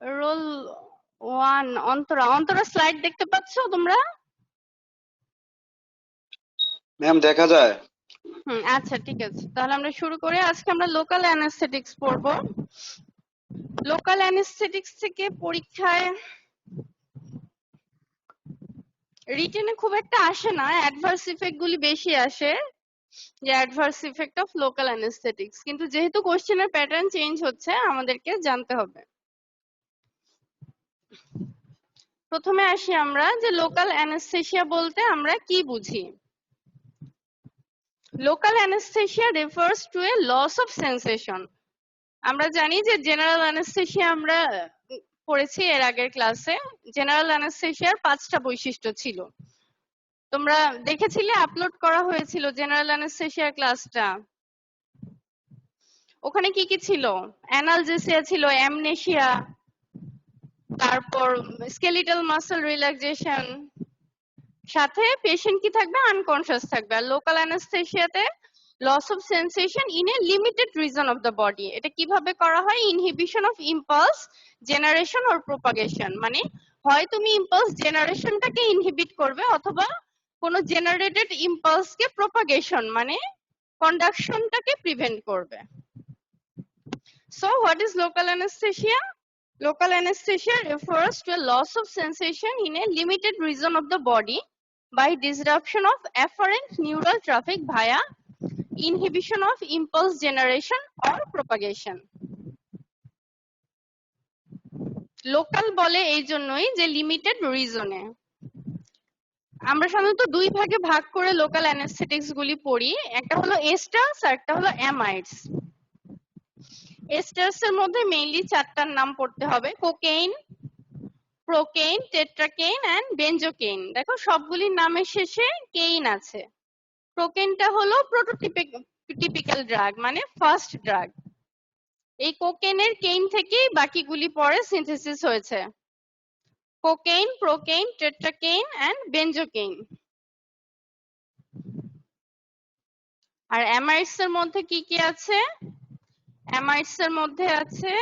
Role 1 Antara Antara slide দেখতে পাচ্ছো তোমরা? ম্যাম দেখা যায়। আচ্ছা ঠিক আছে, তাহলে আমরা শুরু করি। আজকে আমরা লোকাল অ্যানেস্থেটিক্স পড়বো। লোকাল অ্যানেস্থেটিক্স থেকে পরীক্ষায় রিটেনে খুব একটা আসে না, অ্যাডভার্স ইফেক্ট গুলি বেশি আসে, যে অ্যাডভার্স ইফেক্ট অফ লোকাল অ্যানেস্থেটিক্স। কিন্তু যেহেতু কোশ্চেনের প্যাটার্ন চেঞ্জ হচ্ছে আমাদেরকে জানতে হবে। প্রথমে আসি আমরা যে লোকাল অ্যানেস্থেসিয়া বলতে আমরা কি বুঝি। Local anaesthesia refers to a loss of sensation. আমরা জানি যে জেনারেল অ্যানেস্থেসিয়া আমরা পড়েছি এর আগের ক্লাসে। জেনারেল অ্যানেস্থেসিয়ার 5টা বৈশিষ্ট্য ছিল, তোমরা দেখেছিলে, আপলোড করা হয়েছিল জেনারেল অ্যানেস্থেসিয়ার ক্লাসটা। ওখানে কি কি ছিল? অ্যানালজেসিয়া ছিল, অ্যামনেসিয়া, তারপর স্কেলিটাল মাসল রিল্যাক্সেশন, সাথে পেশেন্ট কি থাকবে? আনকনশাস থাকবে। আর লোকাল অ্যানেস্থেসিয়াতে loss of sensation in a limited region of the body. এটা কিভাবে করা হয়? Inhibition of impulse generation or propagation. মানে হয় তুমি ইম্পালস জেনারেশনটাকে ইনহিবিট করবে, অথবা কোন জেনারেটেড ইম্পালসকে প্রপাগেশন মানে কন্ডাকশনটাকে প্রিভেন্ট করবে। So what is local anaesthesia? Local anesthesia refers to a loss of sensation in a limited region of the body by disruption of afferent neural traffic via inhibition of impulse generation or propagation. Local বলে এই জন্যই যে limited রিজনে। আমরা সাধারণত দুই ভাগে ভাগ করে লোকাল অ্যানেস্থেটিক্স গুলি পড়ি, একটা হলো এস্টার্স আর একটা হলো অ্যামাইডস। এস্টার্স এর মধ্যে মেইনলি 4টার নাম পড়তে হবে: কোকেইন, প্রোকেইন, টেট্রাকেইন এন্ড বেনজোকেইন। দেখো সবগুলির নামের শেষে কেইন আছে। প্রোকেইনটা হলো প্রোটোটিপিক্যাল ড্রাগ, মানে ফার্স্ট ড্রাগ। এই কোকেইনের কেইন থেকেই বাকিগুলি পরে সিনথেসিস হয়েছে: কোকেইন, প্রোকেইন, টেট্রাকেইন এন্ড বেনজোকেইন। আর অ্যামাইডস এর মধ্যে কি কি আছে? অ্যামাইডস এর মধ্যে আছে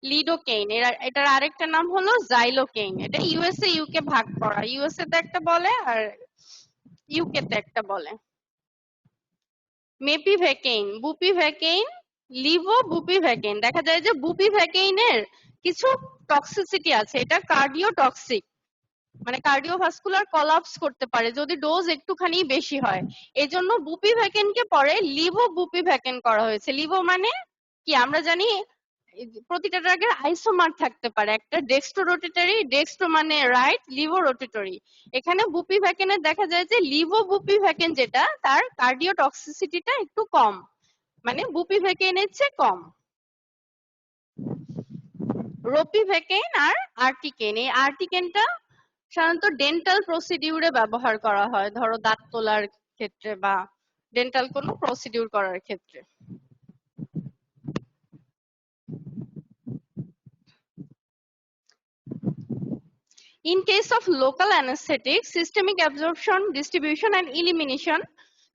লিডোকেইন, এটার আরেকটা নাম হলো জাইলোকেইন। এটা ইউএসএ ইউকে ভাগ করা, ইউএসএ তে একটা বলে আর ইউকে তে একটা বলে। মেপিভেকেইন, বুপিভেকেইন, লিভোবুপিভেকেইন। দেখা যায় যে বুপিভেকেইনের কিছু টক্সিসিটি আছে, এটা কার্ডিওটক্সিক, মানে কার্ডিওভাস্কুলার কলাপস করতে পারে যদি ডোজ একটুখানি বেশি হয়। এজন্য বুপিভেকেনকে পরে লিভোবুপিভেকেন করা হয়েছে। লিভো মানে কি আমরা জানি, প্রতিটা ড্রাগের আইসোমার থাকতে পারে, একটা ডেক্সট্রো রোটেটরি, ডেক্সট্রো মানে রাইট, লিভো রোটেটরি। এখানে বুপিভেকেনে দেখা যায় যে লিভোবুপিভেকেন যেটা, তার কার্ডিওটক্সিসিটিটা একটু কম, মানে বুপিভেকেনের চেয়ে কম। রোপিভেকেন আর আর্টিকেন, এই আর্টিকেনটা সাধারণত ডেন্টাল প্রসিডিউরে ব্যবহার করা হয়, ধরো দাঁত তোলার ক্ষেত্রে বা ডেন্টাল কোনো প্রসিডিউর করার ক্ষেত্রে। In case of local anesthetic, systemic absorption, distribution and elimination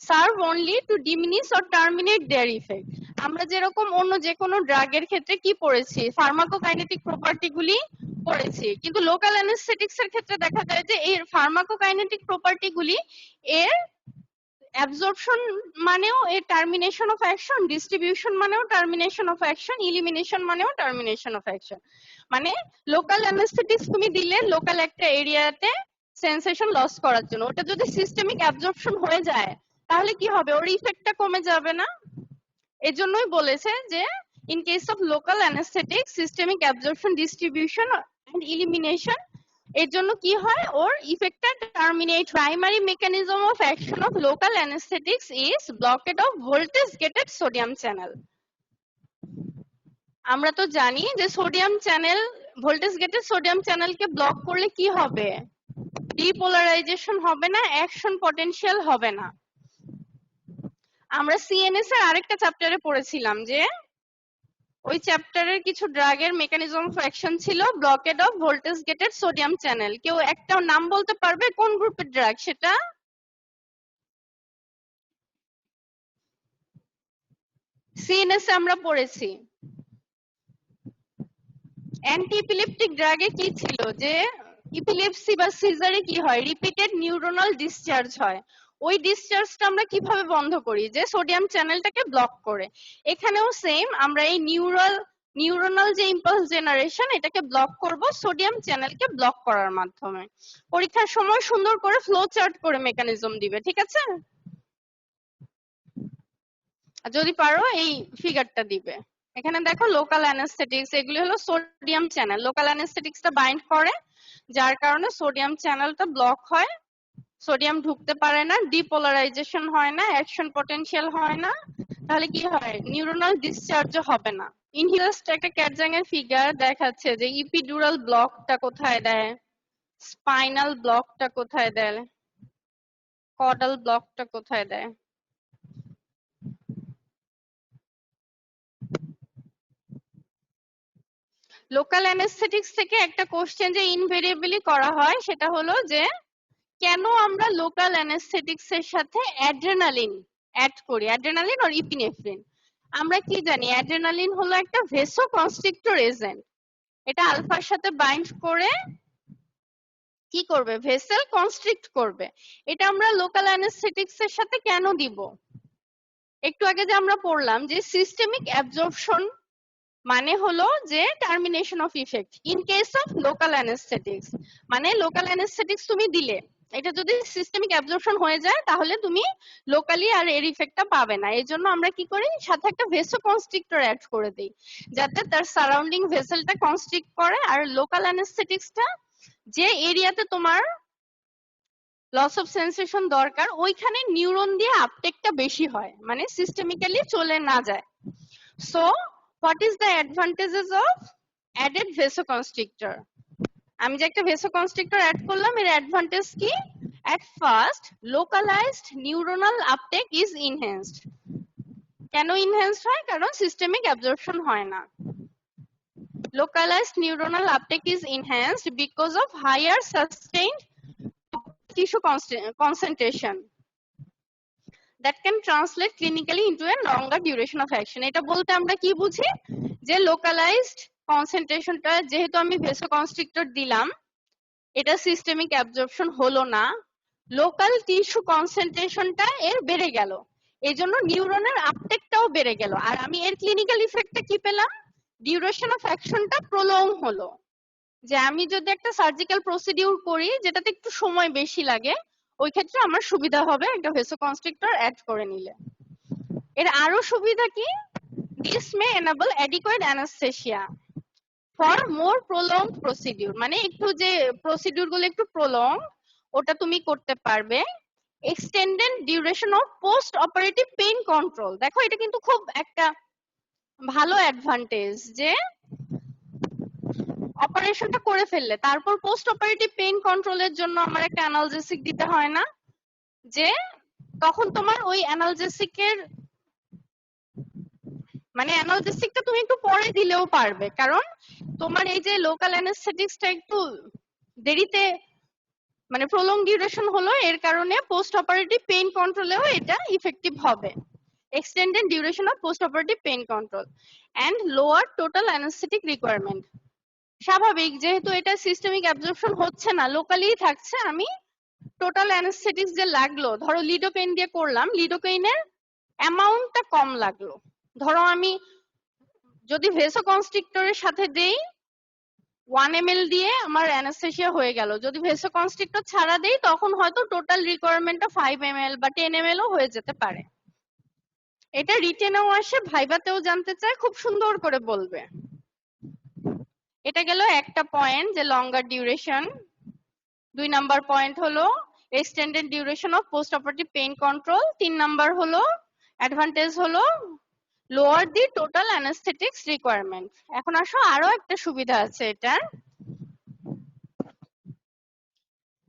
serve only to diminish or terminate their effect. আমরা যেরকম অন্য যে কোনো ড্রাগের ক্ষেত্রে কি পড়েছি, ফার্মাকোকাইনেটিক প্রপার্টি গুলি পড়েছি, কিন্তু লোকাল অ্যানেস্থেটিক্স এর ক্ষেত্রে দেখা যায় যে এর ফার্মাকোকাইনেটিক প্রপার্টি গুলি এর অ্যাবজর্পশন মানেও এর টার্মিনেশন অফ অ্যাকশন, ডিস্ট্রিবিউশন মানেও টার্মিনেশন অফ অ্যাকশন, ইলিমিনেশন মানেও টার্মিনেশন অফ অ্যাকশন। মানে লোকাল অ্যানেস্থেটিক্স তুমি দিলে লোকাল একটা এরিয়াতে সেন্সেশন লস করার জন্য, ওটা যদি সিস্টেমিক অ্যাবজর্পশন হয়ে যায় তাহলে কি হবে? ওর ইফেক্টটা কমে যাবে না? এজন্যই বলেছে যে in case of local anaesthetic, systemic absorption, distribution and elimination, এর জন্য কি হয়? ওর ইফেক্টটা terminate. Primary mechanism of action of local anaesthetics is blockade of voltage gated sodium channel. আমরা তো জানি যে sodium channel, voltage gated sodium চ্যানেলকে ব্লক করলে কি হবে? ডিপোলারাইজেশন হবে না, অ্যাকশন পটেনশিয়াল হবে না। আমরা সিএনএস এর আরেকটা চ্যাপ্টারে পড়েছিলাম যে ওই চ্যাপ্টারের কিছু ড্রাগের মেকানিজম অফ অ্যাকশন ছিল blocked of voltage gated sodium channel. কেউ একটা নাম বলতে পারবে কোন গ্রুপের ড্রাগ সেটা? সিএনএস আমরা পড়েছি। অ্যান্টি ইপিলেপটিক ড্রাগে কি ছিল যে ইপিলেপসি বা সিজারে কি হয়, রিপিটেড নিউরোনাল ডিসচার্জ হয়। ওই ডিসচার্জটা আমরা কিভাবে বন্ধ করি, যে সোডিয়াম চ্যানেলটাকে ব্লক করে। এখানেও সেম, আমরা এই নিউরোনাল যে ইম্পালস জেনারেশন এটাকে ব্লক করব সোডিয়াম চ্যানেলকে ব্লক করার মাধ্যমে। পরীক্ষার সময় সুন্দর করে ফ্লো চার্ট করে মেকানিজম দিবে, ঠিক আছে? আর যদি পারো এই ফিগারটা দিবে। এখানে দেখো লোকাল অ্যানেস্থেটিক্স, এগুলি হলো সোডিয়াম চ্যানেল। লোকাল অ্যানেস্থেটিক্সটা বাইন্ড করে, যার কারণে সোডিয়াম চ্যানেলটা ব্লক হয়, সোডিয়াম ঢুকতে পারে না, ডিপোলারাইজেশন হয় না, অ্যাকশন পটেনশিয়াল হয় না, তাহলে কি হয়, নিউরোনাল ডিসচার্জও হবে না। ইনহিলাস্ট একটা ক্যাটজাং এর ফিগার দেখাচ্ছে যে ইপিডুরাল ব্লকটা কোথায় দেয়, স্পাইনাল ব্লকটা কোথায় দেয়, কডাল ব্লকটা কোথায় দেয়। লোকাল অ্যানেস্থেটিক্স থেকে একটা কোশ্চেন যে ইনভেরিয়েবলি করা হয় সেটা হলো যে কেন আমরা লোকাল অ্যানেস্থেটিক্স এর সাথে অ্যাড্রেনালিন অ্যাড করি, অ্যাড্রেনালিন আর ইপিনেফ্রিন। আমরা কি জানি অ্যাড্রেনালিন হলো একটা ভেসোকনস্ট্রিক্টর এজেন্ট, এটা আলফার সাথে বাইন্ড করে কি করবে, ভেসেল কনস্ট্রিক্ট করবে। এটা আমরা লোকাল অ্যানেস্থেটিক্স এর সাথে কেন দিব? একটু আগে যে আমরা পড়লাম যে সিস্টেমিক অ্যাবজর্পশন মানে হলো যে termination of effect in case of local anaesthetics. মানে লোকাল অ্যানেস্থেটিক্স তুমি দিলে, এটা যদি সিস্টেমিক অ্যাবজর্পশন হয়ে যায় তাহলে তুমি লোকালি আর এর ইফেক্টটা পাবে না। এই জন্য আমরা কি করি, সাথে একটা ভেসোকনস্ট্রিক্টর অ্যাড করে দিই, যাতে তার সারাউন্ডিং ভেসেলটা কনস্ট্রিক্ট করে। আর লোকাল অ্যানেস্থেটিক্সটা যে এরিয়াতে তোমার লস অফ সেন্সেশন দরকার ওইখানে নিউরন দিয়ে আপটেকটা বেশি হয়, মানে সিস্টেমিক্যালি চলে না যায়। So what is the advantages of added vasoconstrictor? আমি যে একটা vasoconstrictor অ্যাড করলাম, এর অ্যাডভান্টেজ কি? At first localized neuronal uptake is enhanced. কেন enhanced হয়? কারণ systemic absorption হয় না। Localized neuronal uptake is enhanced because of higher sustained tissue concentration that can translate clinically into a longer duration of action. এটা বলতে আমরা কি বুঝি, যে লোকালাইজড কনসেন্ট্রেশনটা যেহেতু আমি ভেসোকনস্ট্রিক্টর দিলাম, এটা সিস্টেমিক অ্যাবজর্পশন হলো না, লোকাল টিস্যু কনসেন্ট্রেশনটা এর বেড়ে গেল, এইজন্য নিউরনের আপটেকটাও বেড়ে গেল। আর আমি এর ক্লিনিক্যাল ইফেক্টটা কি পেলাম, ডিউরেশন অফ অ্যাকশনটা প্রলং হলো। যে আমি যদি একটা সার্জিক্যাল প্রসিডিউর করি যেটাতে একটু সময় বেশি লাগে, ওই ক্ষেত্রে আমার সুবিধা হবে একটা ভেসোকনস্ট্রিক্টর অ্যাড করে নিলে। এর আরো সুবিধা কি, this may enable adequate anesthesia for more prolonged procedure, মানে একটু যে প্রসিডিউর গুলো একটু প্রলং, ওটা তুমি করতে পারবে। Extended duration of post operative pain control, দেখো এটা কিন্তু খুব একটা ভালো অ্যাডভান্টেজ, যে অপারেশনটা করে ফেললে তারপর পোস্ট অপারেটিভ পেইন কন্ট্রোলের জন্য আমার একটা অ্যানালজেসিক দিতে হয় না, যে তখন তোমার ওই অ্যানালজেসিকের মানে অ্যানালজেসিকটা তুমি একটু পরে দিলেও পারবে, কারণ তোমার এই যে লোকাল অ্যানেস্থেটিক্সটা একটু দেরিতে মানে প্রলং ডিউরেশন হলো, এর কারণে পোস্ট অপারেটিভ পেইন কন্ট্রোলেও এটা ইফেক্টিভ হবে। Extended duration of post operative pain control and lower total anaesthetic requirement. স্বাভাবিক, যেহেতু এটা সিস্টেমিক অ্যাবজর্পশন হচ্ছে না, লোকালি থাকছে, আমি টোটাল অ্যানেস্থেটিক্স যে লাগলো, ধরো লিডোকেইন দিয়ে করলাম, লিডোকেইনের অ্যামাউন্টটা কম লাগলো। ধরো আমি যদি ভেসোকনস্ট্রিক্টরের সাথে দেই 1 ml দিয়ে আমার অ্যানেস্থেসিয়া হয়ে গেল, যদি ভেসোকনস্ট্রিক্টর ছাড়া দেই তখন হয়তো টোটাল রিকোয়ারমেন্টটা 5 ml বা 10 ml ও হয়ে যেতে পারে। এটা রিটেনেও আসে, ভাইভাতেও জানতে চায়, খুব সুন্দর করে বলবে। এটা গেল একটা পয়েন্ট, যে লঙ্গার ডিউরেশন। 2 নাম্বার পয়েন্ট হলো extended duration of post operative pain control. 3 number হলো অ্যাডভান্টেজ হলো লোয়ার দি টোটাল অ্যানেস্থেটিক্স রিকোয়ারমেন্ট। এখন আসো আরো একটা সুবিধা আছে এটার,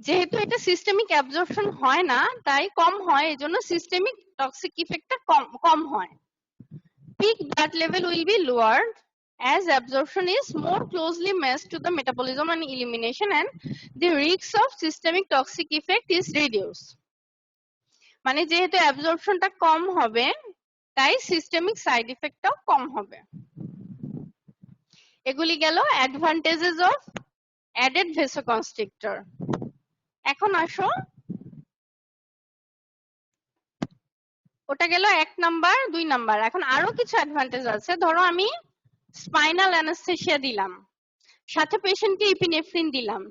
যেহেতু এটা সিস্টেমিক অ্যাবজর্পশন হয় না তাই কম হয়, এজন্য সিস্টেমিক টক্সিক ইফেক্টটা কম হয়। Peak blood level will be lowered as absorption is more closely matched to the metabolism and elimination, and the risk of systemic toxic effect is reduced. মানে যেহেতু অ্যাবজর্পশনটা কম হবে তাই সিস্টেমিক সাইড ইফেক্টটাও কম হবে। এগুলি গেল অ্যাডভান্টেজেস অফ অ্যাডেড ভেসোকনস্ট্রিক্টর। এখন আসো, ওটা গেল 1 নাম্বার 2 নাম্বার। এখন আরো কিছু অ্যাডভান্টেজ আছে। ধরো আমি স্পাইনাল অ্যানাস্থেসিয়া দিলাম, সাথে পেশেন্টকে ইপিনেফ্রিন দিলাম।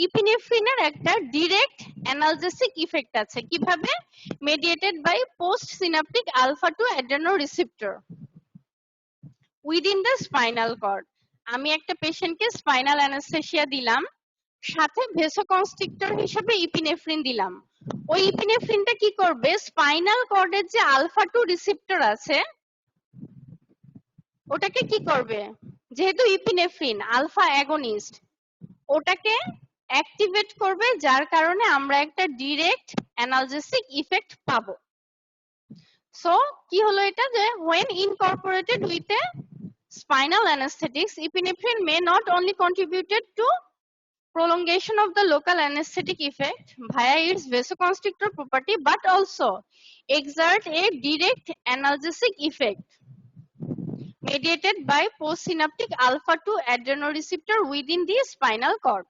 ইপিনেফ্রিনের একটা ডিরেক্ট অ্যানালজেসিক ইফেক্ট আছে। কিভাবে? Mediated by post synaptic alpha 2 adrenoreceptor within the spinal cord. আমি একটা পেশেন্টকে স্পাইনাল অ্যানাস্থেসিয়া দিলাম, সাথে ভেসোকনস্ট্রিক্টর হিসেবে ইপিনেফ্রিন দিলাম। ওই ইপিনেফ্রিনটা কি করবে? স্পাইনাল কর্ডের যে আলফা 2 রিসেপ্টর আছে ওটাকে কি করবে? যেহেতু ইপিনেফ্রিন আলফা অ্যাগনিস্ট, ওটাকে অ্যাক্টিভেট করবে, যার কারণে আমরা একটা ডিরেক্ট অ্যানালজেসিক ইফেক্ট পাবো। সো কি হলো এটা? যে when incorporated with a spinal anesthetics, epinephrine may not only contributed to prolongation of the local anesthetic effect via its vasoconstrictor property, but also exert a direct analgesic effect mediated by postsynaptic alpha 2 adrenoreceptor within the spinal cord.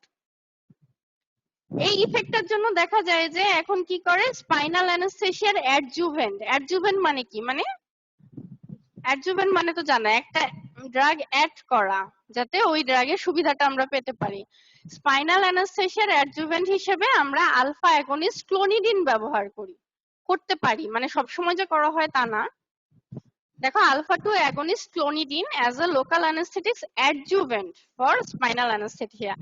এই ইফেক্টের জন্য দেখা যায় যে এখন কি করে, spinal অ্যানাস্থেসিয়ার adjuvant মানে কি? মানে অ্যাডজুভেন্ট মানে তো জানা, একটা ড্রাগ অ্যাড করা যাতে ওই ড্রাগের সুবিধাটা আমরা পেতে পারি। স্পাইনাল অ্যানাস্থেসিয়ার অ্যাডজুভেন্ট হিসেবে আমরা আলফা অ্যাগনিস্ট ক্লোনিডিন ব্যবহার করতে পারি, মানে সবসময় যে করা হয় তা না। দেখো, alpha 2 agonist clonidine as a local anaesthetics adjuvant for spinal anaesthesia.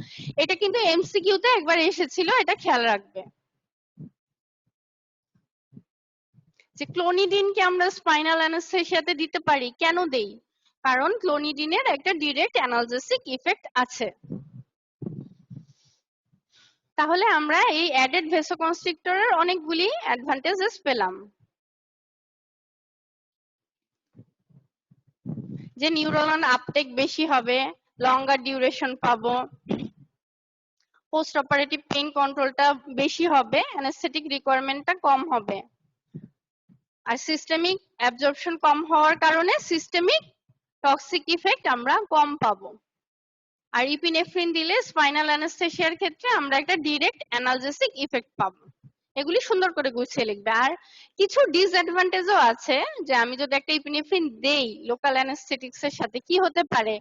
এটা কিন্তু এমসিকিউ তে একবার এসেছিল, এটা খেয়াল রাখবে যে ক্লোনিডিনকে আমরা স্পাইনাল অ্যানাস্থেসিয়াতে দিতে পারি। কেন দেই? কারণ ক্লোনিডিনের একটা ডিরেক্ট অ্যানালজেসিক ইফেক্ট আছে। তাহলে আমরা এই অ্যাডেড ভেসোকনস্ট্রিক্টরের অনেকগুলি অ্যাডভান্টেজেস পেলাম, যে নিউরন আপটেক বেশি হবে, লঙ্গার ডিউরেশন পাবো, পোস্ট অপারেটিভ পেইন কন্ট্রোলটা বেশি হবে, অ্যানেস্থেটিক রিকোয়ারমেন্টটা কম হবে, আর সিস্টেমিক অ্যাবজর্পশন কম হওয়ার কারণে সিস্টেমিক টক্সিক ইফেক্ট আমরা কম পাবো। আর ইপিনেফ্রিন দিলে স্পাইনাল অ্যানাস্থেসিয়ার ক্ষেত্রে আমরা একটা ডিরেক্ট অ্যানালজেসিক ইফেক্ট পাবো। এগুলি সুন্দর করে গুছিয়ে লিখবে। আর কিছু ডিসঅ্যাডভান্টেজও আছে, যে আমি যদি একটা ইপিনেফ্রিন দেই লোকাল অ্যানাস্থেটিক্স এর সাথে, কি হতে পারে?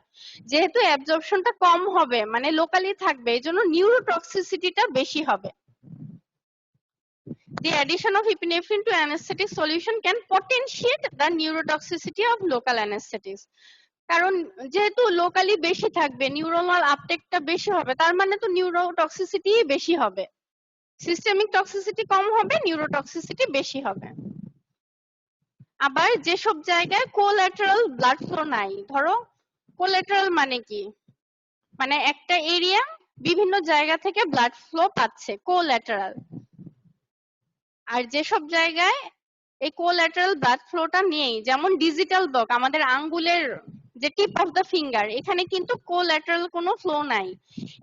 যেহেতু অ্যাবজর্পশনটা কম হবে, মানে লোকালি থাকবে, এজন্য নিউরোটক্সিসিটিটা বেশি হবে। The addition of epinephrine to anesthetic solution can potentiate the neurotoxicity of local anesthetics. কারণ যেহেতু লোকালি বেশি থাকবে, নিউরোনাল আপটেকটা বেশি হবে, তার মানে তো নিউরোটক্সিসিটি বেশি হবে। সিস্টেমিক টক্সিসিটি কম হবে, নিউরোটক্সিসিটি বেশি হবে। আবার যেসব জায়গায় কোল্যাটারাল ব্লাড ফ্লো নাই, ধরো কোল্যাটারাল মানে কি? মানে একটা এরিয়া বিভিন্ন জায়গা থেকে ব্লাড ফ্লো পাচ্ছে, কোল্যাটারাল। আর যেসব জায়গায় এই কোল্যাটারাল ব্লাড ফ্লোটা নেই, যেমন ডিজিটাল ব্লক, আমাদের আঙ্গুলের যে টিপ অফ দ্য ফিঙ্গার, এখানে কিন্তু কোল্যাটারাল কোনো ফ্লো নাই।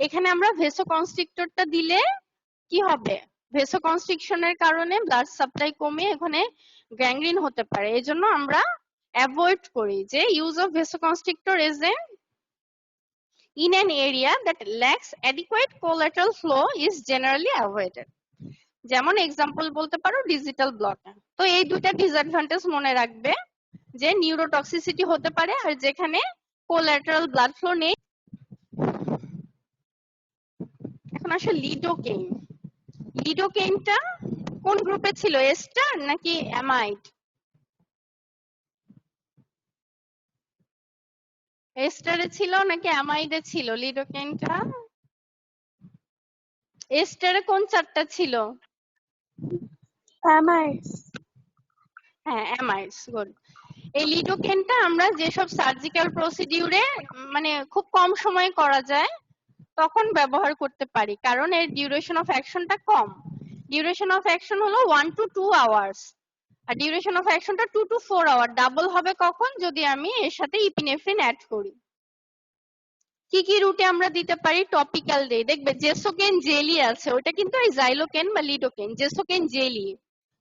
এখানে আমরা ভেসোকনস্ট্রিক্টরটা দিলে কি হবে? ভেসোকনস্ট্রিকশনের কারণে ব্লাড সাপ্লাই কমে এখানে গ্যাংগ্রিন হতে পারে। এজন্য আমরা অ্যাভয়েড করি যে use of vasoconstrictor is in an area that lacks adequate collateral flow is generally avoided. যেমন এক্সাম্পল বলতে পারো ডিজিটাল ব্লক। তো এই দুটা ডিসঅ্যাডভান্টেজ মনে রাখবে, যে নিউরোটক্সিসিটি হতে পারে আর যেখানে কোল্যাটারাল ব্লাড ফ্লো নেই। এখন আসলে লিডোকেইন। লিডোকেইনটা কোন গ্রুপে ছিল? এস্টার নাকি অ্যামাইড? এস্টারে ছিল নাকি অ্যামাইডে ছিল লিডোকেইনটা? এস্টারে কোন চারটা ছিল? অ্যামাইডস। হ্যাঁ, অ্যামাইডস। গুড। এই লিডোকেইনটা আমরা যেসব সার্জিক্যাল প্রসিডিউরে মানে খুব কম সময়ে করা যায় তখন ব্যবহার করতে পারি, কারণ এর ডিউরেশন অফ অ্যাকশনটা কম। ডিউরেশন অফ অ্যাকশন হলো 1 to 2 আওয়ার্স, আর ডিউরেশন অফ অ্যাকশনটা 2 to 4 আওয়ার। ডাবল হবে কখন? যদি আমি এর সাথে ইপিনেফ্রিন অ্যাড করি। কি কি রুটে আমরা দিতে পারি? টপিক্যাল দেই। দেখবে জেসোকেন জেলি আছে, ওটা কিন্তু এই জাইলোকেন বা লিডোকেন। জেসোকেন জেলি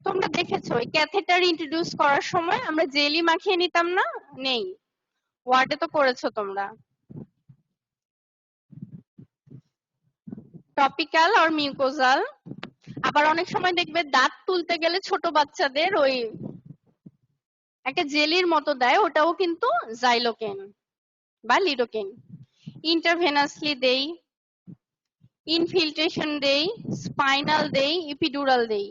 তোমরা দেখেছো, ওই ক্যাথেটার ইন্ট্রোডিউস করার সময় আমরা জেলি মাখিয়ে নিতাম না? নেই, ওয়ার্ডে তো করেছো তোমরা। টপিক্যাল আর মিউকোজাল। আবার অনেক সময় দেখবে দাঁত তুলতে গেলে ছোট বাচ্চাদের ওই একটা জেলির মতো দেয়, ওটাও কিন্তু জাইলোকেন বা লিডোকেন। ইন্টারভেনাসলি দেই, ইনফিল্ট্রেশন দেই, স্পাইনাল দেই, ইপিডুরাল দেই।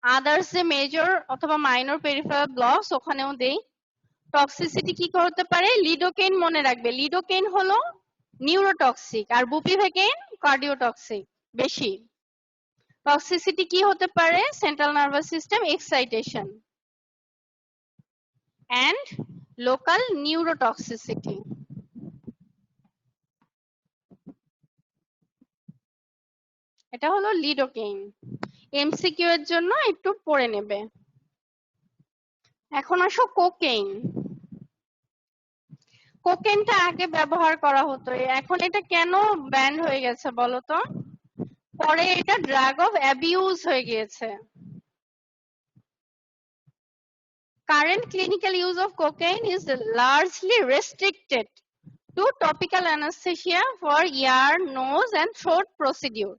আদার্স যে মেজর অথবা মাইনর পেরিফেরাল ব্লকস ওখানেও দেই। টক্সিসিটি কি করতে পারে? লিডোকেইন মনে রাখবে, লিডোকেইন হলো নিউরোটক্সিক আর বুপিভেকেইন কার্ডিওটক্সিক বেশি। টক্সিসিটি কি হতে পারে? Central nervous system excitation and local neurotoxicity. এটা হলো লিডোকেইন। এমসিকিউ এর জন্য একটু পড়ে নেবে। এখন আসো কোকেইন। কোকেনটা আগে ব্যবহার করা হতো, এখন এটা কেন ব্যান্ড হয়ে গেছে বলো তো? পরে এটা ড্রাগ অফ অ্যাবিউজ হয়ে গিয়েছে। Current clinical use of cocaine is largely restricted to topical anesthesia for ear, nose and throat procedure,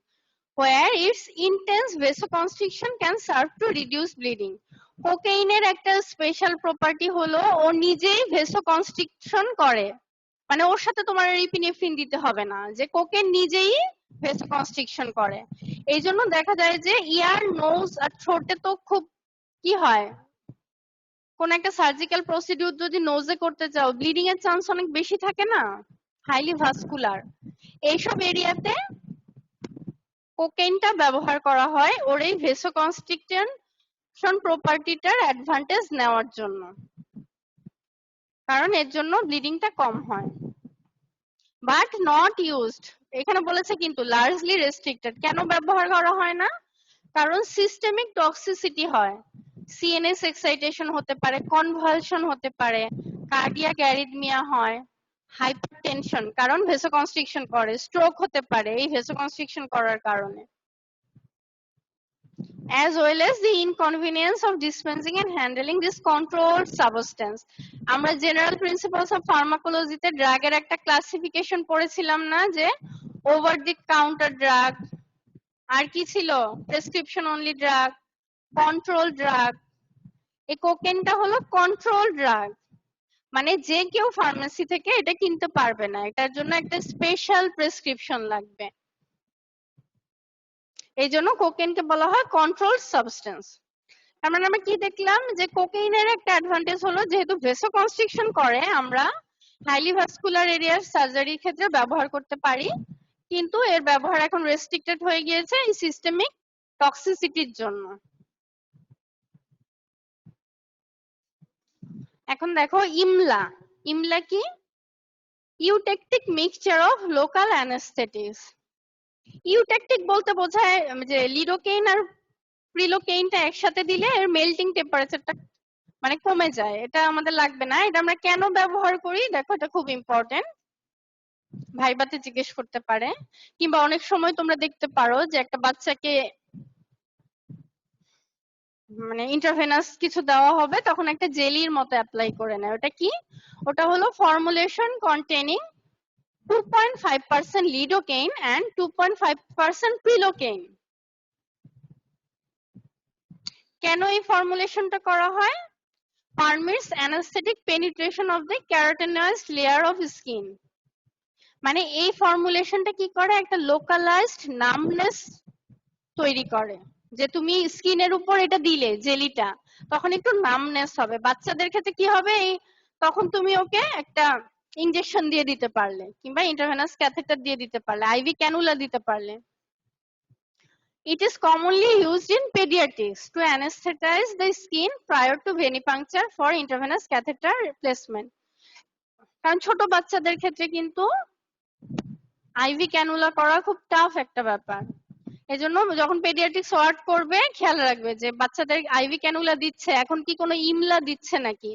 where its intense vasoconstriction can serve to reduce bleeding. কোকেইনের একটা স্পেশাল প্রপার্টি হলো ও নিজেই ভেসোকনস্ট্রিকশন করে, মানে ওর সাথে তোমার epinephrine দিতে হবে না, যে কোকেন নিজেই ভেসোকনস্ট্রিকশন করে। এই জন্য দেখা যায় যে ইয়ার, নোজ আর থ্রোটে তো খুব কি হয়, কোন একটা সার্জিক্যাল প্রসিডিউর যদি নোজে করতে চাও ব্লিডিং এর চান্স অনেক বেশি থাকে না, হাইলি ভাস্কুলার, এইসব এরিয়াতে কোকেইনটা ব্যবহার করা হয় ওর এই ভেসোকনস্ট্রিকশন প্রপার্টিটার অ্যাডভান্টেজ নেওয়ার জন্য, কারণ এর জন্য ব্লিডিংটা কম হয়। বাট নট ইউজড, এখানে বলেছে কিন্তু লার্জলি রেস্ট্রিক্টেড। কেন ব্যবহার করা হয় না? কারণ সিস্টেমিক টক্সিসিটি হয়, সিএনএস এক্সাইটেশন হতে পারে, কনভালশন হতে পারে, কার্ডিয়াক অ্যারিথমিয়া হয়, হাইপারটেনশন কারণ ভেসোকনস্ট্রিকশন করে, স্ট্রোক হতে পারে এই ভেসোকনস্ট্রিকশন করার কারণে, as well as the inconvenience of dispensing and handling this controlled substance. আমরা জেনারেল প্রিন্সিপালস অফ ফার্মাকোলজিতে ড্রাগের একটা ক্লাসিফিকেশন পড়েছিলাম না, যে ওভার দি কাউন্টার ড্রাগ, আর কি ছিল, prescription only drug, control drug. এই কোকেনটা হলো কন্ট্রোল ড্রাগ, মানে যে কেউ ফার্মেসি থেকে এটা কিনতে পারবে না, এটার জন্য একটা স্পেশাল প্রেসক্রিপশন লাগবে। এই জন্য কোকেনকে বলা হয় কন্ট্রোল সাবস্টেন্স। তার মানে আমরা কি দেখলাম, যে কোকেইনের একটা অ্যাডভান্টেজ হলো যেহেতু ভেসোকনস্ট্রিকশন করে, আমরা হাইলি ভাস্কুলার এরিয়ার সার্জারির ক্ষেত্রে ব্যবহার করতে পারি, কিন্তু এর ব্যবহার এখন রেস্ট্রিক্টেড হয়ে গিয়েছে এই সিস্টেমিক টক্সিসিটির জন্য। এখন দেখো ইমলা। ইমলা কি? Eutectic mixture of local anaesthetics. Eutectic বলতে বোঝায় যে লিডোকেইন আর প্রিলোকেইনটা একসাথে দিলে এর মেল্টিং টেম্পারেচারটা মানে কমে যায়, এটা আমাদের লাগবে না। এটা আমরা কেন ব্যবহার করি দেখো, এটা খুব ইম্পর্টেন্ট, ভাইবাতে জিজ্ঞেস করতে পারে, কিংবা অনেক সময় তোমরা দেখতে পারো যে একটা বাচ্চাকে মানে ইন্টারভেনাস কিছু দেওয়া হবে, তখন একটা জেলির মতো অ্যাপ্লাই করে নেয়, ওটা কি? ওটা হলো formulation containing 2.5% lidocaine and 2.5% prilocaine. কেন এই ফর্মুলেশনটা করা হয়? Permits anesthetic penetration of the keratinized layer of skin. মানে এই ফর্মুলেশনটা কি করে, একটা লোকালাইজড নামনেস তৈরি করে, যে তুমি স্কিনের উপর এটা দিলে জেলিটা, তখন একটু নামনেস হবে। বাচ্চাদের ক্ষেত্রে কি হবে, তখন তুমি ওকে একটা ইনজেকশন দিয়ে দিতে পারলে, কিংবা ইন্টারভেনাস ক্যাথেটার দিয়ে দিতে পারলে, আইভি ক্যানুলা দিতে পারলে। It is commonly used in pediatrics to anesthetize the skin prior to venipuncture for intravenous catheter replacement. কারণ ছোট বাচ্চাদের ক্ষেত্রে কিন্তু আইভি ক্যানুলা করা খুব টাফ একটা ব্যাপার। এজন্য যখন পেডিয়াট্রিক্স ওয়ার্ড করবে খেয়াল রাখবে যে বাচ্চাদের আইভি ক্যানুলা দিচ্ছে, এখন কি কোনো ইমলা দিচ্ছে নাকি,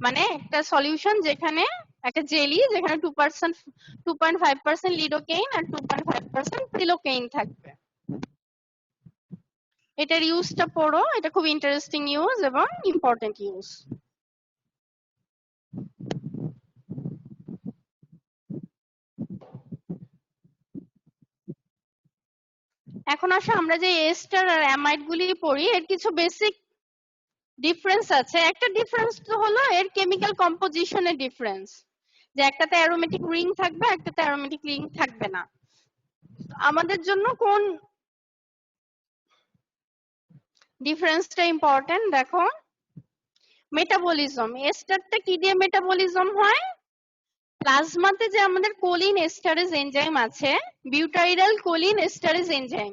মানে একটা সলিউশন যেখানে একটা জেলি যেখানে 2.5% লিডোকেইন আর 2.5% প্রিলোকেইন থাকবে। এটার ইউজটা পড়ো, এটা খুব ইন্টারেস্টিং ইউজ এবং ইম্পর্টেন্ট ইউজ। এখন আসো আমরা যে এস্টার আর অ্যামাইড গুলি পড়ি এর কিছু বেসিক ডিফারেন্স আছে। একটা ডিফারেন্স তো হলো এর কেমিক্যাল কম্পোজিশনের ডিফারেন্স, যে একটাতে অ্যারোমেটিক রিং থাকবে একটাতে অ্যারোমেটিক রিং থাকবে না। আমাদের জন্য কোন ডিফারেন্সটা ইম্পর্টেন্ট দেখো। মেটাবলিজম, এস্টারটা কি দিয়ে মেটাবলিজম হয়? প্লাজমাতে যে আমাদের কোলিন এস্টারেজ এনজাইম আছে, বিউটাইরাল কোলিন এস্টারেজ এনজাইম,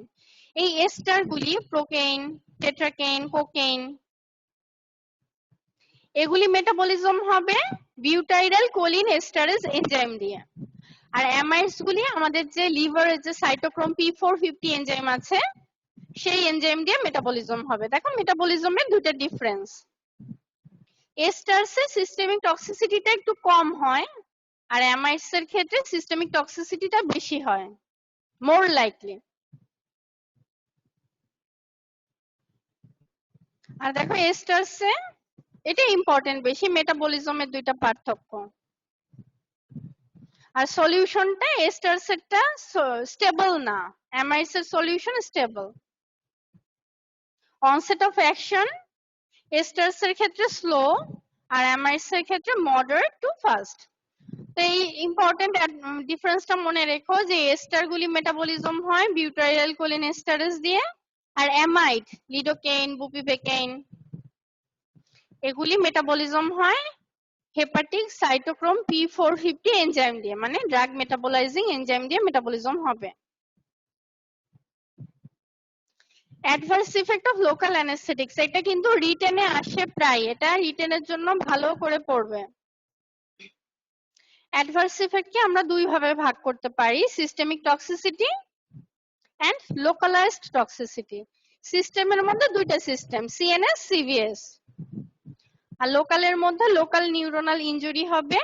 এই এস্টার গুলি প্রোকেইন, টেট্রাকেইন, কোকেইন, এগুলি মেটাবলিজম হবে বিউটাইরাল কোলিন এস্টারেজ এনজাইম দিয়ে। আর অ্যামাইডস গুলি আমাদের যে লিভারের যে সাইটোক্রোম P450 এনজাইম আছে সেই এনজাইম দিয়ে মেটাবলিজম হবে। দেখো মেটাবলিজমের দুটো ডিফারেন্স। এস্টারসে সিস্টেমিক টক্সিসিটিটা একটু কম হয়, আর অ্যামাইডস এর ক্ষেত্রে সিস্টেমিক টক্সিসিটিটা বেশি হয়, মোর লাইকলি। আর দেখো এস্টারসে এটা ইম্পর্টেন্ট বেশি, মেটাবলিজমের দুইটা পার্থক্য। আর সলিউশনটা এস্টারস এরটা স্টেবল না, অ্যামাইডস এর solution stable. Onset of action esters এর ক্ষেত্রে স্লো আর অ্যামাইডস এর ক্ষেত্রে মডারেট টু ফাস্ট। তো এই ইম্পর্টেন্ট ডিফারেন্সটা মনে রেখো যে এস্টার গুলি মেটাবলিজম হয় বিউটাইরাল কোলিন এস্টারেজ দিয়ে, আর অ্যামাইড লিডোকেইন, বুপিভেকেইন এগুলি মেটাবলিজম হয় হেপাটিক সাইটোক্রোম P450 এনজাইম দিয়ে, মানে ড্রাগ মেটাবলাইজিং এনজাইম দিয়ে মেটাবলিজম হবে। অ্যাডভার্স ইফেক্ট অফ লোকাল অ্যানেস্থেটিক্স, এটা কিন্তু রিটেনে আসে প্রায়, এটা রিটেনের জন্য ভালো করে পড়বে। অ্যাডভার্স ইফেক্টকে আমরা দুই ভাবে ভাগ করতে পারি, systemic toxicity and localised toxicity. সিস্টেমের মধ্যে দুইটা সিস্টেম, সিএনএস, সিভিএস। আর লোকালের মধ্যে লোকাল নিউরোনাল ইনজুরি হবে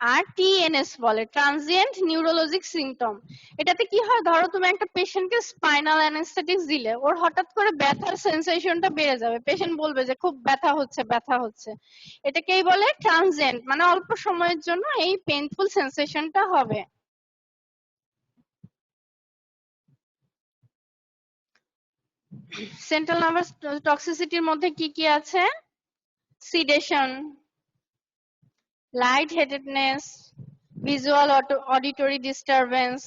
আর টিএনএস বলে, ট্রানজিয়েন্ট নিউরোলজিক সিম্পটম। এটাতে কি হয়, ধরো তুমি একটা পেশেন্টকে স্পাইনাল অ্যানেস্থেটিক্স দিলে, ওর হঠাৎ করে ব্যথার সেন্সেশনটা বেড়ে যাবে, পেশেন্ট বলবে যে খুব ব্যথা হচ্ছে ব্যথা হচ্ছে। এটাকেই বলে ট্রানজিয়েন্ট, মানে অল্প সময়ের জন্য এই পেইনফুল সেন্সেশনটা হবে। সেন্ট্রাল নার্ভাস টক্সিসিটির মধ্যে কি কি আছে? Sedation, lightheadedness, visual auditory disturbance,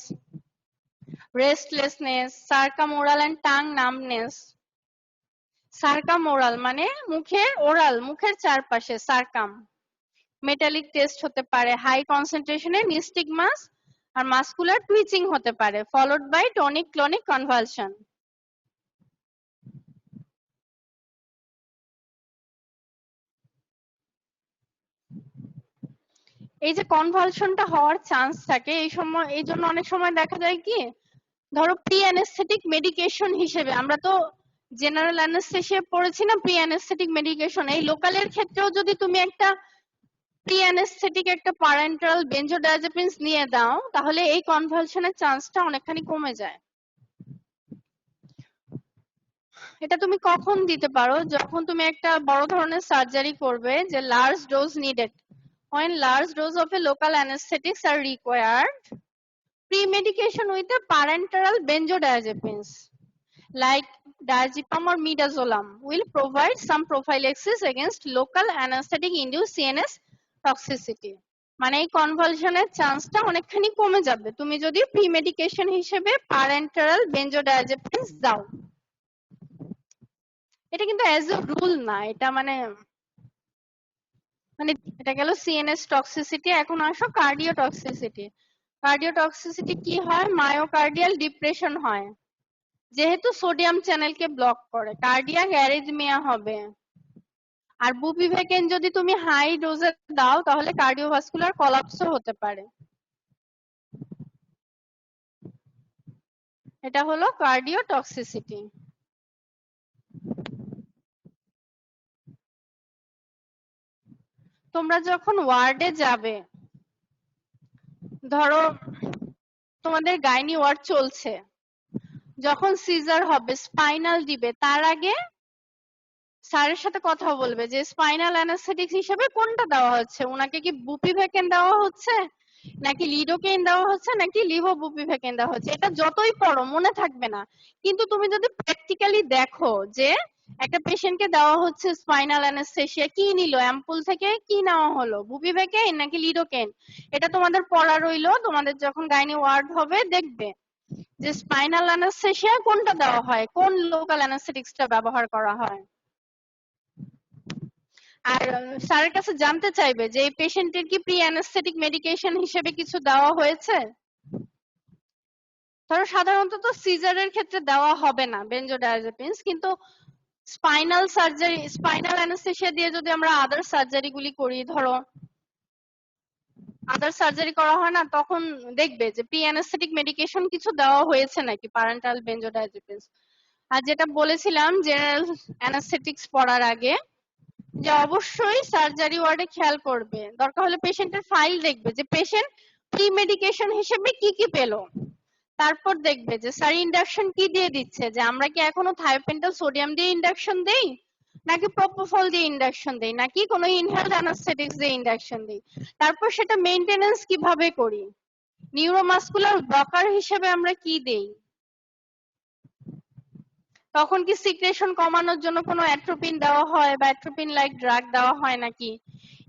restlessness, circumoral and tongue numbness. সার্কামোরাল মানে মুখের, ওরাল মুখের চারপাশে, সার্কাম। মেটালিক টেস্ট হতে পারে, হাই কনসেন্ট্রেশনের নিস্টিগমাস আর মাসকুলার টুইচিং হতে পারে, ফলোড বাই টনিক ক্লনিক কনভালশন। এই যে কনভালশনটা হওয়ার চান্স থাকে এই সময়, এই জন্য অনেক সময় দেখা যায় কি, ধরো প্রি অ্যানেস্থেটিক মেডিকেশন হিসেবে, আমরা তো জেনারেল অ্যানেস্থেসিয়া পড়েছি না, প্রি অ্যানেস্থেটিক মেডিকেশন, এই লোকালের ক্ষেত্রেও যদি তুমি একটা প্রি অ্যানেস্থেটিক একটা প্যারেন্টাল বেনজোডায়াজেপিনস নিয়ে দাও, তাহলে এই কনভালশনের চান্সটা অনেকখানি কমে যায়। এটা তুমি কখন দিতে পারো, যখন তুমি একটা বড় ধরনের সার্জারি করবে, যে large dose needed, when large dose of a local anesthetics are required, pre-medication with a parenteral benzodiazepines like diazepam or midazolam will provide some prophylaxis against local anesthetic induced CNS toxicity. মানে এই কনভালশনের চান্সটা অনেকখানি কমে যাবে তুমি যদি pre medication হিসেবে প্যারেন্টারাল বেনজোডায়াজেপিনস দাও। এটা কিন্তু অ্যাজ এ রুল না, এটা মানে মানে এটা গেল সিএনএস টক্সিসিটি। এখন আসো কার্ডিও টক্সিসিটি। কার্ডিও টক্সিসিটি কি হয়, মায়োকার্ডিয়াল ডিপ্রেশন হয়, যেহেতু সোডিয়াম চ্যানেলকে ব্লক করে, কার্ডিয়াক অ্যারিথমিয়া হবে। আর বুপিভেকেন যদি তুমি হাই ডোজে দাও তাহলে কার্ডিওভাস্কুলার কলাপসও হতে পারে। এটা হলো কার্ডিও টক্সিসিটি। তোমরা যখন ওয়ার্ডে যাবে, ধরো তোমাদের গাইনি ওয়ার্ড চলছে, যখন সিজার হবে, স্পাইনাল দিবে, তার আগে স্যারের সাথে কথা বলবে যে স্পাইনাল অ্যানেস্থেটিক্স হিসেবে কোনটা দেওয়া হচ্ছে, ওনাকে কি বুপিভেকেন দেওয়া হচ্ছে নাকি লিডোকেইন দেওয়া হচ্ছে নাকি লিভোবুপিভাকেন দেওয়া হচ্ছে, এটা যতই পড়ো মনে থাকবে না। কিন্তু তুমি যদি প্র্যাকটিক্যালি দেখো যে একটা পেশেন্টকে দেওয়া হচ্ছে স্পাইনাল অ্যানেস্থেসিয়া, কি নিল অ্যাম্পুল থেকে, কি নেওয়া হলো বুপিভাকেন নাকি লিডোকেইন, এটা তোমাদের পড়া রইলো। তোমাদের যখন গাইনি ওয়ার্ড হবে দেখবে যে স্পাইনাল অ্যানেস্থেসিয়া কোনটা দেওয়া হয়, কোন লোকাল অ্যানেস্থেটিক্সটা ব্যবহার করা হয়। আর স্যারের কাছে জানতে চাইবে যে এই পেশেন্টের কি প্রি অ্যানেস্থেটিক মেডিকেশন হিসেবে কিছু দেওয়া হয়েছে। ধরো সাধারণত তো সিজারের ক্ষেত্রে দেওয়া হবে না বেনজোডায়াজেপিনস, কিন্তু স্পাইনাল সার্জারি, স্পাইনাল অ্যানেস্থেসিয়া দিয়ে যদি আমরা আদার সার্জারি গুলি করি, ধরো আদার সার্জারি করা হয় না, তখন দেখবে যে প্রি অ্যানেস্থেটিক মেডিকেশন কিছু দেওয়া হয়েছে নাকি প্যারেন্টাল বেনজোডায়াজেপিনস। আর যেটা বলেছিলাম জেনারেল অ্যানেস্থেটিক্স পড়ার আগে, যে অবশ্যই সার্জারি ওয়ার্ডে খেয়াল করবে, দরকার হলে পেশেন্টের ফাইল দেখবে যে পেশেন্ট প্রি মেডিকেশন হিসেবে কি কি পেলো। তারপর দেখবে যে স্যার ইন্ডাকশন কি দিয়ে দিচ্ছে, যে আমরা কি এখনো থায়োপেন্টাল সোডিয়াম দিয়ে ইন্ডাকশন দেই, নাকি প্রোপোফল দিয়ে ইন্ডাকশন দেই, নাকি কোনো ইনহেলড অ্যানাস্থেটিক্স দিয়ে ইন্ডাকশন দেই। তারপর সেটা মেইনটেনেন্স কিভাবে করি, নিউরোমাসকুলার ব্লকার হিসেবে আমরা কি দেই, তখন কি সিক্রেশন কমানোর জন্য কোনো অ্যাট্রোপিন দেওয়া হয় বা অ্যাট্রোপিন লাইক ড্রাগ দেওয়া হয় নাকি,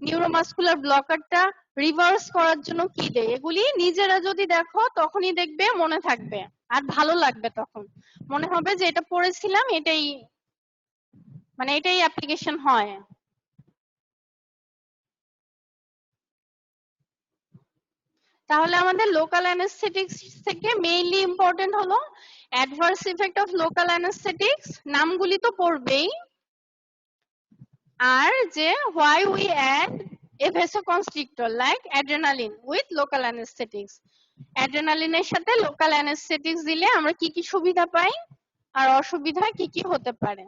নিউরোমাসকুলার ব্লকারটা রিভার্স করার জন্য কি দেয়, এগুলি নিজেরা যদি দেখো তখনই দেখবে মনে থাকবে আর ভালো লাগবে, তখন মনে হবে যে এটা পড়েছিলাম, এটাই মানে এটাই অ্যাপ্লিকেশন হয়। তাহলে আমাদের লোকাল অ্যানেস্থেটিক্স থেকে মেইনলি ইম্পর্টেন্ট হলো অ্যাডভার্স ইফেক্ট অফ লোকাল অ্যানেস্থেটিক্স, নামগুলি তো পড়বেই, আর যে why we add a vasoconstrictor like adrenaline with local anesthetics, অ্যাড্রেনালিনের সাথে লোকাল অ্যানেস্থেটিক্স দিলে আমরা কি কি সুবিধা পাই আর অসুবিধা কি কি হতে পারে।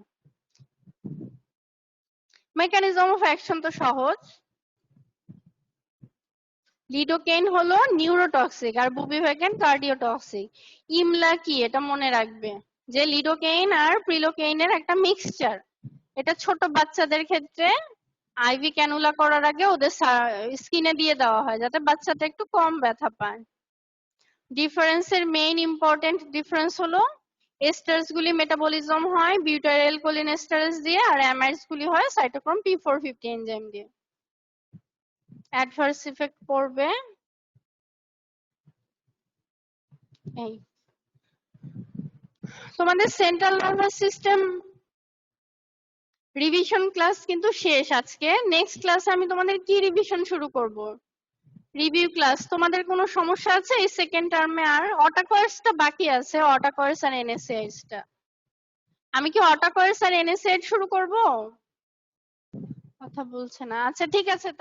মেকানিজম অফ অ্যাকশন তো সহজ, লিডোকেইন হলো নিউরোটক্সিক আর বুপিভাকেন কার্ডিওটক্সিক। ইমলা কি এটা মনে রাখবে, যে লিডোকেইন আর প্রিলোকেইনের একটা মিক্সচার, এটা ছোট বাচ্চাদের ক্ষেত্রে আইভি ক্যানুলা করার আগে ওদের স্কিনে দিয়ে দেওয়া হয় যাতে বাচ্চাটা একটু কম ব্যথা পায়। ডিফারেন্সের মেইন ইম্পর্টেন্ট ডিফারেন্স হলো এস্টারস গুলি মেটাবলিজম হয় বিউটাইল কোলিন এস্টারেস দিয়ে, আর অ্যামাইডস গুলি হয় সাইটোক্রোম P450 এনজাইম দিয়ে। অ্যাডভার্স ইফেক্ট পড়বে এই। তোমাদের central nervous system revision class কিন্তু শেষ আজকে। নেক্সট ক্লাসে আমি তোমাদের কি রিভিশন শুরু করব, রিভিউ ক্লাস। তোমাদের কোনো সমস্যা আছে এই সেকেন্ড টার্মে? আর অটাকোয়ার্সটা বাকি আছে, অটাকোয়ার্স আর এনএসএইচটা। আমি কি অটাকোয়ার্স আর এনএসএইচ শুরু করব? কথা বলছে না, আচ্ছা ঠিক আছে।